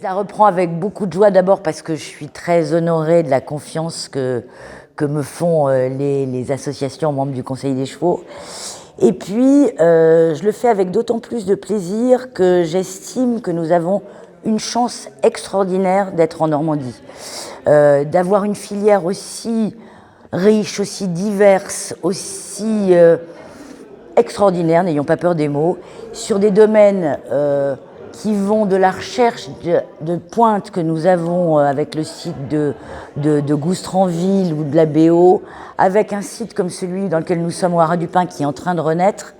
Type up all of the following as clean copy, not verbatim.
Ça reprend avec beaucoup de joie, d'abord parce que je suis très honorée de la confiance que me font les associations membres du Conseil des chevaux. Et puis, je le fais avec d'autant plus de plaisir que j'estime que nous avons une chance extraordinaire d'être en Normandie, d'avoir une filière aussi riche, aussi diverse, aussi extraordinaire, n'ayons pas peur des mots, sur des domaines qui vont de la recherche de pointe que nous avons avec le site de Goustranville ou de la BO, avec un site comme celui dans lequel nous sommes au Haras du Pin qui est en train de renaître,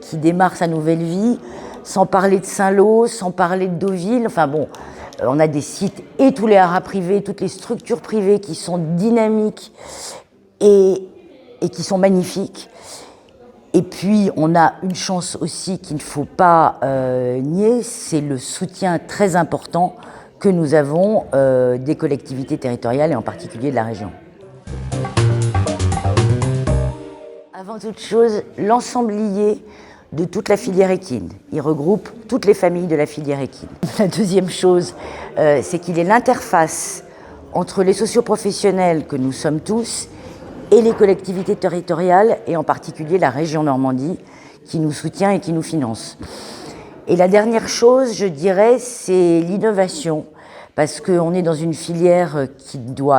qui démarre sa nouvelle vie, sans parler de Saint-Lô, sans parler de Deauville, enfin bon, on a des sites et tous les haras privés, toutes les structures privées qui sont dynamiques et qui sont magnifiques. Et puis, on a une chance aussi qu'il ne faut pas nier, c'est le soutien très important que nous avons des collectivités territoriales et en particulier de la région. Avant toute chose, l'ensemblier de toute la filière équine. Il regroupe toutes les familles de la filière équine. La deuxième chose, c'est qu'il est l'interface entre les socioprofessionnels que nous sommes tous et les collectivités territoriales, et en particulier la région Normandie, qui nous soutient et qui nous finance. Et la dernière chose, je dirais, c'est l'innovation, parce qu'on est dans une filière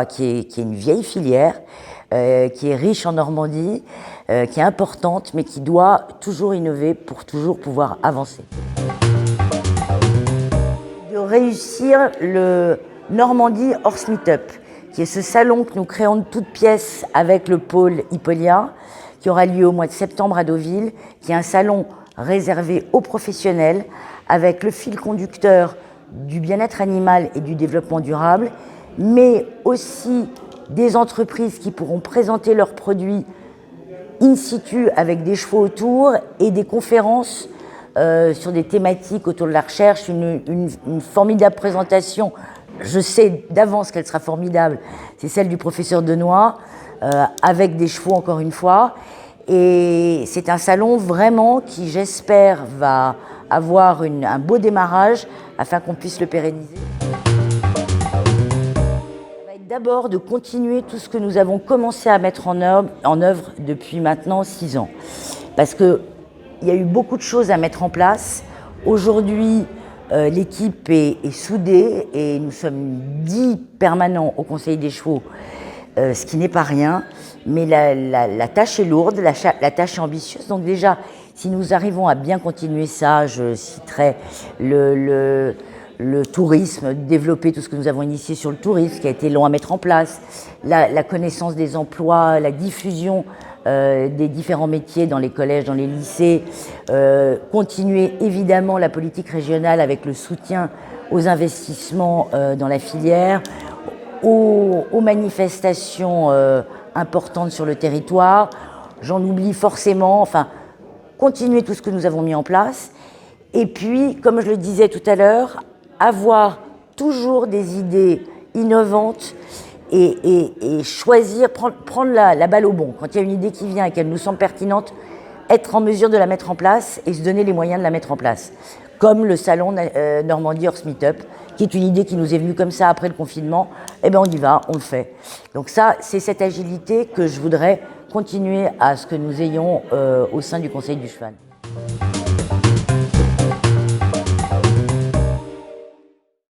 qui est une vieille filière, qui est riche en Normandie, qui est importante, mais qui doit toujours innover pour toujours pouvoir avancer. De réussir le Normandie Horse Meetup, qui est ce salon que nous créons de toutes pièces avec le pôle Hippolia, qui aura lieu au mois de septembre à Deauville, qui est un salon réservé aux professionnels, avec le fil conducteur du bien-être animal et du développement durable, mais aussi des entreprises qui pourront présenter leurs produits in situ avec des chevaux autour et des conférences sur des thématiques autour de la recherche, une formidable présentation. Je sais d'avance qu'elle sera formidable, c'est celle du professeur Denoy, avec des chevaux encore une fois. Et c'est un salon vraiment qui, j'espère, va avoir un beau démarrage afin qu'on puisse le pérenniser. Ça va être d'abord de continuer tout ce que nous avons commencé à mettre en œuvre depuis maintenant 6 ans. Parce qu'il y a eu beaucoup de choses à mettre en place. Aujourd'hui, l'équipe est soudée et nous sommes 10 permanents au Conseil des chevaux, ce qui n'est pas rien, mais la tâche est lourde, la tâche est ambitieuse. Donc déjà, si nous arrivons à bien continuer ça, je citerai le tourisme, développer tout ce que nous avons initié sur le tourisme, qui a été long à mettre en place, la connaissance des emplois, la diffusion des différents métiers dans les collèges, dans les lycées, continuer évidemment la politique régionale avec le soutien aux investissements dans la filière, aux manifestations importantes sur le territoire, j'en oublie forcément, enfin, continuer tout ce que nous avons mis en place, et puis, comme je le disais tout à l'heure, avoir toujours des idées innovantes et choisir, prendre la balle au bon. Quand il y a une idée qui vient et qu'elle nous semble pertinente, être en mesure de la mettre en place et se donner les moyens de la mettre en place. Comme le salon Normandie Horse Meetup, qui est une idée qui nous est venue comme ça après le confinement. Eh bien, on y va, on le fait. Donc ça, c'est cette agilité que je voudrais continuer à ce que nous ayons au sein du Conseil du cheval.